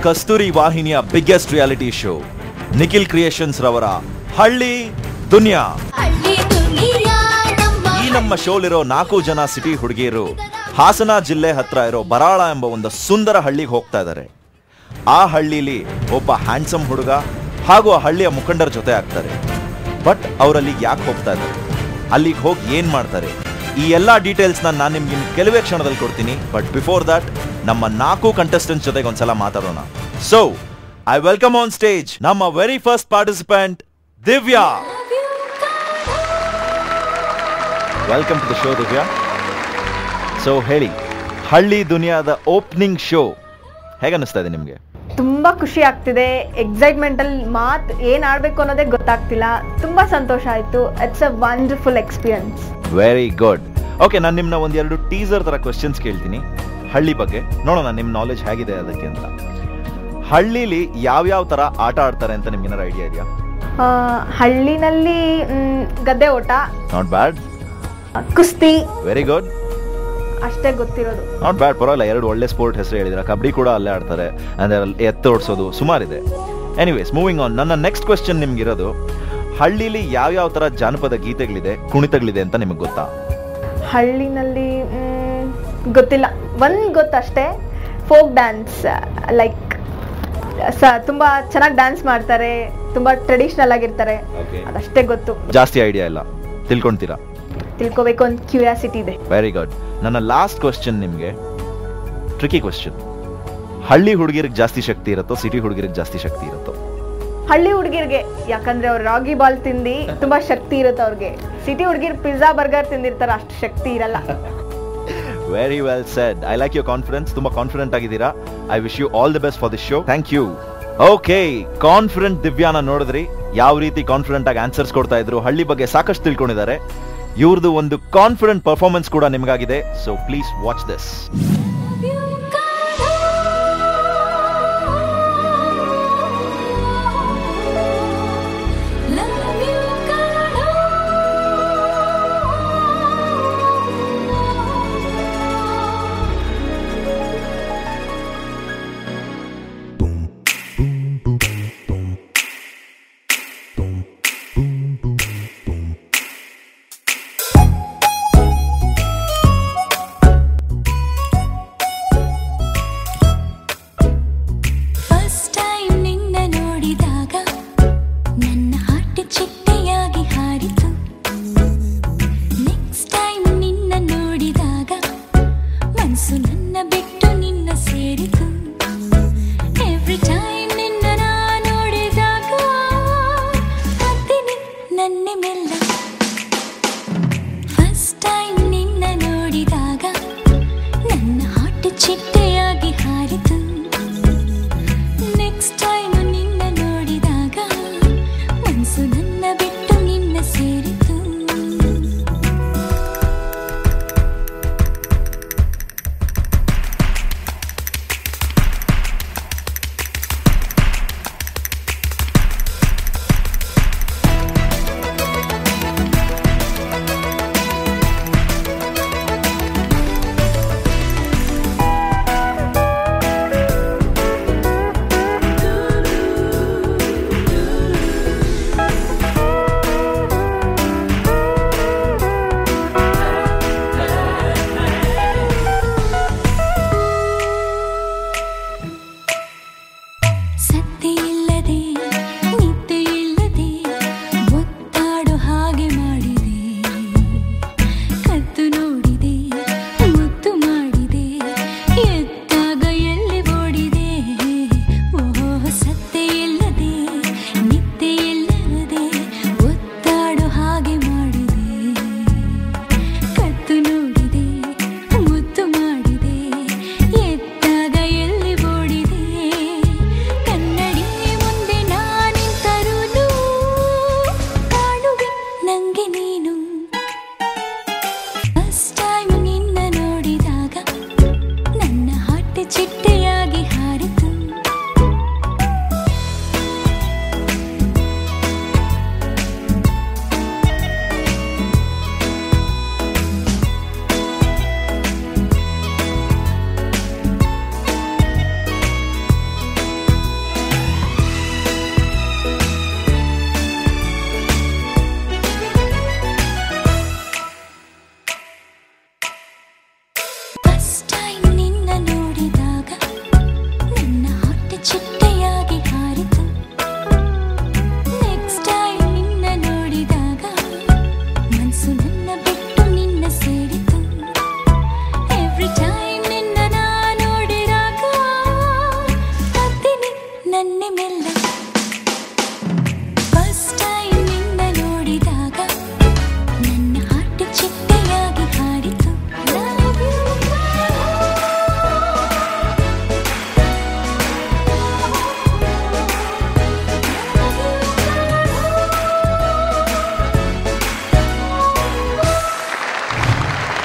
ಕಸ್ತೂರಿ ವಾಹಿನಿಯ biggest reality show Nikhil creations ರವರ ಹಳ್ಳಿ ದುನಿಯಾ. ಈ ನಮ್ಮ ಶೋಲಿರೋ 4 ಜನ ಸಿಟಿ ಹುಡುಗಿಯರು ಹಾಸನ ಜಿಲ್ಲೆ ಹತ್ರ ಇರೋ ಬರಾಳ ಎಂಬ ಒಂದು ಸುಂದರ ಹಳ್ಳಿಗೆ ಹೋಗ್ತಾ ಇದ್ದಾರೆ. ಆ ಹಳ್ಳಿಲಿ ಒಬ್ಬ ಹ್ಯಾಂಡ್ಸಮ್ ಹುಡುಗ ಹಾಗೂ ಆ ಹಳ್ಳಿಯ ಮುಖಂಡರ ಜೊತೆ ಆಗ್ತಾರೆ. ಬಟ್ ಅವರಲ್ಲಿ ಯಾಕೆ ಹೋಗ್ತಾ ಇದ್ದಾರೆ, ಅಲ್ಲಿಗೆ ಹೋಗಿ ಏನ್ ಮಾಡ್ತಾರೆ, ಈ ಎಲ್ಲಾ ಡೀಟೇಲ್ಸ್ ನಾನು ನಿಮ್ಗೆ ಕೆಲವೇ ಕ್ಷಣದಲ್ಲಿ ಕೊಡ್ತೀನಿ. ಬಟ್ ಬಿಫೋರ್ ದಟ್ ನಮ್ಮ 4 ಕಂಟೆಸ್ಟೆಂಟ್ಸ್ ಜೊತೆಗೆ ಒಂದ್ಸಲ ಮಾತಾಡೋಣ. So I welcome on stage ನಮ್ಮ very first participant Divya. Welcome to the show Divya. So ಹೇಳಿ, ಹಳ್ಳಿ ದುನಿಯಾದ ಓಪನಿಂಗ್ ಶೋ ಹೇಗನ್ನಿಸ್ತಾ ಇದೆ ನಿಮ್ಗೆ? ತುಂಬಾ ಖುಷಿ ಆಗ್ತಿದೆ. ಎಕ್ಸೈಟ್ಮೆಂಟ್ ಅಲ್ಲಿ ಮಾತು ಏನ್ ಆಡ್ಬೇಕು ಅನ್ನೋದೇ ಗೊತ್ತಾಗ್ತಿಲ್ಲ. ತುಂಬಾ ಸಂತೋಷ ಆಯ್ತು. It's a wonderful experience. Very good. Okay, ನಾನು ನಿಮ್ನ ಒಂದೆರಡು ಟೀಸರ್ ತರ ಕ್ವೆಶ್ಚನ್ಸ್ ಕೇಳ್ತೀನಿ ಹಳ್ಳಿ ಬಗ್ಗೆ. ನೋಡೋಣ ನಿಮ್ ನಾಲೆಜ್ ಹೇಗಿದೆ ಅದಕ್ಕೆ ಅಂತ. ಹಳ್ಳಿಲಿ ಯಾವ್ಯಾವ ತರ ಆಟ ಆಡ್ತಾರೆ ಅಂತ ನಿಮ್ಗೆ ಏನಾರ ಐಡಿಯಾ ಇದೆಯಾ? ಹಳ್ಳಿನಲ್ಲಿ ಗದ್ದೆ ಓಟ, ನಾಟ್ ಬ್ಯಾಡ್. ಕುಸ್ತಿ, ವೆರಿ ಗುಡ್. ಅಷ್ಟೇ ಗೊತ್ತಿರೋದು. ನಾಟ್ ಬ್ಯಾಡ್, ಪರವಾಗಿಲ್ಲ. 2 ಒಳ್ಳೆ ಸ್ಪೋರ್ಟ್ ಹೆಸರು ಹೇಳಿದ್ರ. ಕಬಡ್ಡಿ ಕೂಡ ಅಲ್ಲೇ ಆಡ್ತಾರೆ, ಅಂದ್ರೆ ಎತ್ತು ಓಡಿಸೋದು ಸುಮಾರಿದೆ. Anyways, moving on. ನನ್ನ ನೆಕ್ಸ್ಟ್ ಕ್ವೆಶ್ಚನ್ ನಿಮ್ಗಿರೋದು, ಹಳ್ಳಿಲಿ ಯಾವ್ಯಾವ ತರ ಜಾನಪದ ಗೀತೆಗಳಿದೆ, ಕುಣಿತಗಳಿದೆ ಅಂತ ನಿಮಗೆ ಗೊತ್ತಾ? ಹಳ್ಳಿನಲ್ಲಿ ಗೊತ್ತಿಲ್ಲ. ಒಂದ್ ಗೊತ್ತಷ್ಟೇ, ಫೋಕ್ ಡ್ಯಾನ್ಸ್. ಲೈಕ್ ತುಂಬಾ ಚೆನ್ನಾಗಿ ಡ್ಯಾನ್ಸ್ ಮಾಡ್ತಾರೆ, ತುಂಬಾ ಟ್ರೆಡಿಷನಲ್ ಆಗಿರ್ತಾರೆ. ಅದಷ್ಟೇ ಗೊತ್ತು, ಜಾಸ್ತಿ ಐಡಿಯಾ ಇಲ್ಲ. ತಿಳ್ಕೊಂತೀರಾ? ತಿಳ್ಕೋಬೇಕು ಅಂತ ಕ್ಯೂರಿಯಾಸಿಟಿ ಇದೆ. Very good. ನನ್ನ ಲಾಸ್ಟ್ ಕ್ವೆಶ್ಚನ್ ನಿಮ್ಗೆ ಟ್ರಿಕಿ ಕ್ವೆಶ್ಚನ್. ಹಳ್ಳಿ ಹುಡುಗಿರಿಗೆ ಜಾಸ್ತಿ ಶಕ್ತಿ ಇರುತ್ತೋ, ಸಿಟಿ ಹುಡುಗಿರಿಗೆ ಜಾಸ್ತಿ ಶಕ್ತಿ ಇರುತ್ತೋ? ಹಳ್ಳಿ ಹುಡುಗಿರ್ಗೆ, ಯಾಕಂದ್ರೆ ಅವ್ರು ರಾಗಿ ಬಾಲ್ ತಿಂದಿ ತುಂಬಾ ಶಕ್ತಿ ಇರುತ್ತೆ ಅವ್ರಿಗೆ. ಸಿಟಿ ಹುಡುಗಿರ್ ಪಿಜ್ಜಾ ಬರ್ಗರ್ ತಿಂದಿರ್ತಾರ, ಅಷ್ಟು ಶಕ್ತಿ ಇರಲ್ಲ. Very well said. I like your confidence. ತುಂಬಾ ಕಾನ್ಫಿಡೆಂಟ್ ಆಗಿದ್ದೀರಾ. I wish you all the best for this show. Thank you. Okay, confident ದಿವ್ಯಾನ ನೋಡಿದ್ರಿ, ಯಾವ ರೀತಿ ಕಾನ್ಫಿಡೆಂಟ್ ಆಗಿ ಆನ್ಸರ್ಸ್ ಕೊಡ್ತಾ ಇದ್ರು, ಹಳ್ಳಿ ಬಗ್ಗೆ ಸಾಕಷ್ಟು ತಿಳ್ಕೊಂಡಿದ್ದಾರೆ. ಇವ್ರದ್ದು ಒಂದು ಕಾನ್ಫಿಡೆಂಟ್ ಪರ್ಫಾರ್ಮೆನ್ಸ್ ಕೂಡ ನಿಮಗಾಗಿದೆ. So please watch this.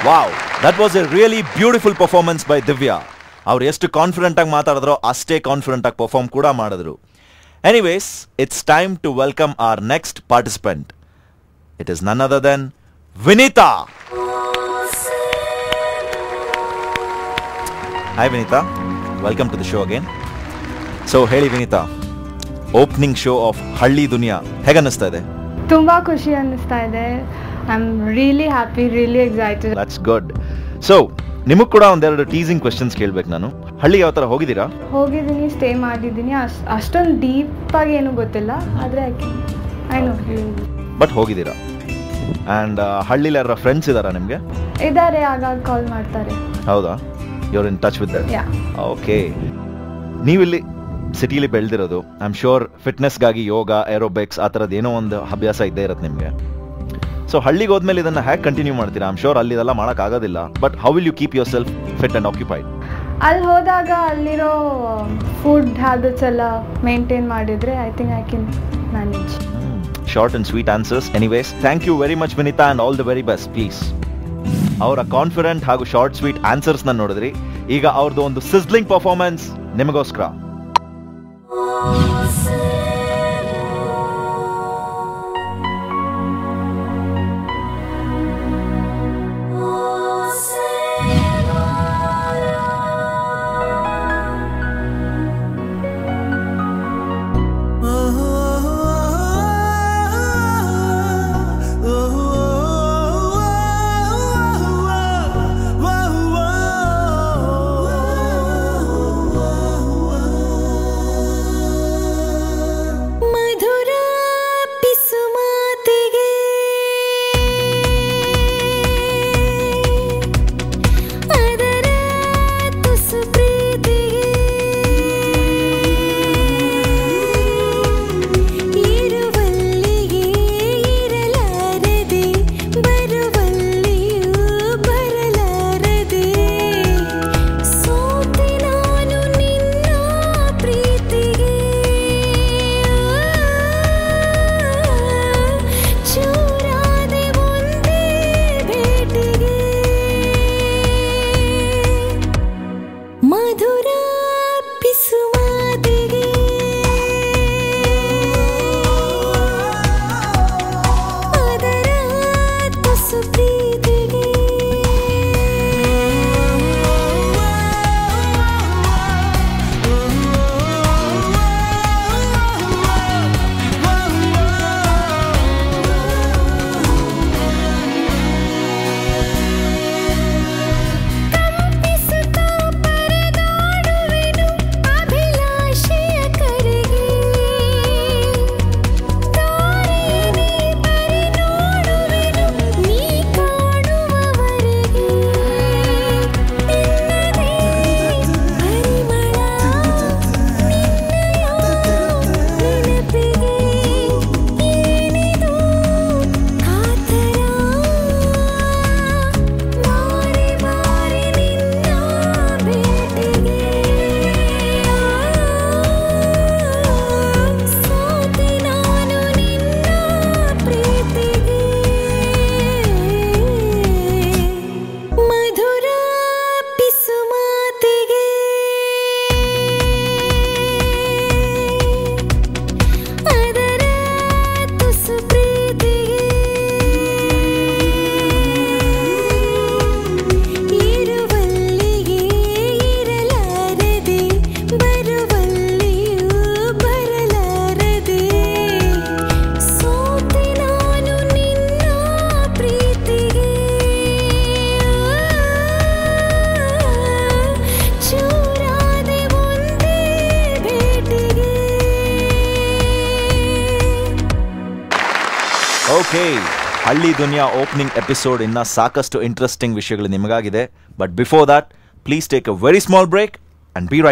Wow, that was a really beautiful performance by Divya. ಅವ್ರು ಎಷ್ಟು ಕಾನ್ಫಿಡೆಂಟ್ ಆಗಿ ಮಾತಾಡಿದ್ರೋ ಅಷ್ಟೇ ಕಾನ್ಫಿಡೆಂಟ್ ಆಗಿ ಪರ್ಫಾರ್ಮ್ ಕೂಡ ಮಾಡಿದ್ರು. Anyways, it's time to welcome our next participant. It is none other than Vineeta. Hi Vineeta, welcome to the show again. So ಹೇಳಿ Vineeta, opening show of ಹಳ್ಳಿ ದುನಿಯಾ ಹೇಗನ್ನಿಸ್ತಾ ಇದೆ? ತುಂಬಾ ಖುಷಿ ಅನ್ನಿಸ್ತಾ ಇದೆ. I am really happy, really excited. That's good. So ನಿಮಗ್ ಕೂಡ ಒಂದೆರಡು ಟೀಸಿಂಗ್ ಕ್ವೆಶ್ಚನ್ಸ್ ಕೇಳ್ಬೇಕು ನಾನು. ಹಳ್ಳಿ ಯಾವ ತರ ಹೋಗಿದ್ದೀರಾ? ಹೋಗಿದ್ದೀನಿ, ಸ್ಟೇ ಮಾಡಿದ್ದೀನಿ. ಅಷ್ಟೊಂದು ಡೀಪ್ ಆಗಿ ಏನು ಗೊತ್ತಿಲ್ಲ, ಆದ್ರೆ ಐ ನೋ. ಬಟ್ ಹೋಗಿದ್ದೀರಾ. ಅಂಡ್ ಹಳ್ಳಿಲಿ ಯಾರ ಫ್ರೆಂಡ್ಸ್ ಇದಾರಾ ನಿಮ್ಗೆ? ಇದ್ದಾರೆ, ಆಗಾಗ ಕಾಲ್ ಮಾಡ್ತಾರೆ. ಹೌದಾ? You are in touch with them? Yeah. Okay. ನೀವಿಲ್ಲಿ ಸಿಟಿಲಿ ಬೆಳೆದಿರೋದು, ಐ ಆಮ್ ಶ್ಯೂರ್ ಫಿಟ್ನೆಸ್ಗಾಗಿ ಯೋಗ, ಏರೋಬಿಕ್ಸ್ ಆ ಥರದ್ದು ಏನೋ ಒಂದು ಅಭ್ಯಾಸ ಇದ್ದೇ ಇರುತ್ತೆ ನಿಮಗೆ. ಸೊ ಹಳ್ಳಿಗೆ ಹೋದ್ಮೇಲೆ ಇದನ್ನ ಹೇಗೆ ಕಂಟಿನ್ಯೂ ಮಾಡ್ತೀರಾ? ಐ ಆಮ್ ಶ್ಯೂರ್ ಅಲ್ಲಿ ಇದೆಲ್ಲ ಮಾಡೋಕ್ಕಾಗೋದಿಲ್ಲ. But how will you keep yourself fit and occupied? ಅಲ್ಲಿ ಹೋದಾಗ ಅಲ್ಲಿರೋ ಫುಡ್ ಹ್ಯಾಬಿಟ್ಸ್ ಎಲ್ಲ ಮೇಂಟೈನ್ ಮಾಡಿದ್ರೆ I think I can manage. Short and sweet answers. Anyways, thank you very much Vineeta and all the very best. Please. ಅವರ confident ಹಾಗೂ short sweet answers ನ ನೋಡಿದ್ರಿ. ಈಗ ಅವ್ರದ್ದು ಒಂದು ಸಿಸ್ಲಿಂಗ್ ಪರ್ಫಾರ್ಮೆನ್ಸ್ ನಿಮಗೋಸ್ಕರ. ಓಕೆ, ಹಳ್ಳಿ ದುನಿಯಾ ಓಪನಿಂಗ್ ಎಪಿಸೋಡ್ ಇನ್ನ ಸಾಕಷ್ಟು ಇಂಟ್ರೆಸ್ಟಿಂಗ್ ವಿಷಯಗಳು ನಿಮಗಾಗಿದೆ. But before that, please take a very small break and be right